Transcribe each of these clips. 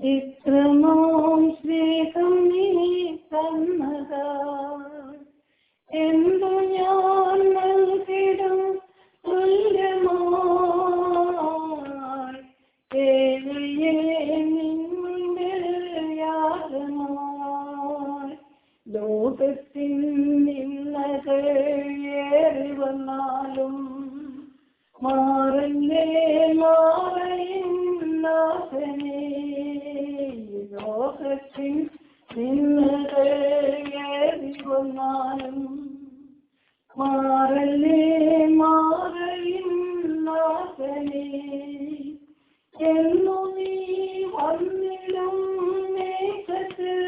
ഇത്രമാം സ്നേഹം നീ തന്നതാ എന്തു ഞാൻ നൽകിടും തുല്യമായി ദേവിയേ നിന്റെ യാതമായി ലോകത്തിൻ നിന്നകൾ ഏറി വന്നാലും മാറല്ലേ മാറയിന്നാഥനേ ലോകത്തിൻ നിന്നകൾ ഏറി വന്നാലും മാറല്ലേ മാറയിന്നാഥനേ എന്നു നീ വന്നിടും മേഘത്തിൽ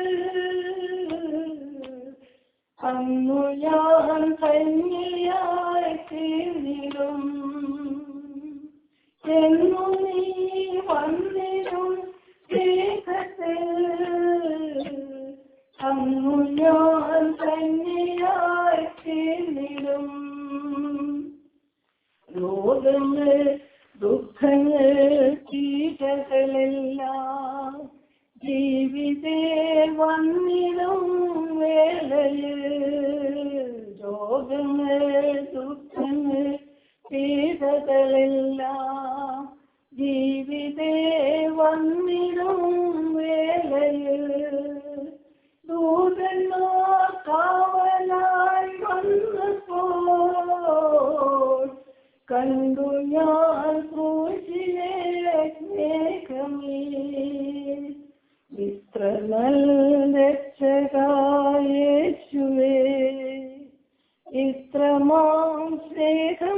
അന്നു ഞാൻ കന്യയായി തീർന്നിടും എന്നു നീ വന്നിടും മേഘത്തിൽ അന്നു ഞാൻ കന്യയായി തീർന്നിടും രോഗങ്ങൾ ദുഃഖങ്ങൾ കീടകളെല്ലാം ജീവിതേ വന്നിടും വേളയിൽ രോഗങ്ങൾ ദുഃഖങ്ങൾ പീഡകളെല്ലാം ജീവിതേ വന്നിടും വേളയിൽ ദൂതന്മാർ കാവലായി വന്നപ്പോൾ കണ്ടു ഞാൻ ക്രൂശിലെ സ്നേഹമേ ഇത്ര നല്ല രക്ഷകനേ യേശുവേ ഇത്രമാം സ്നേഹം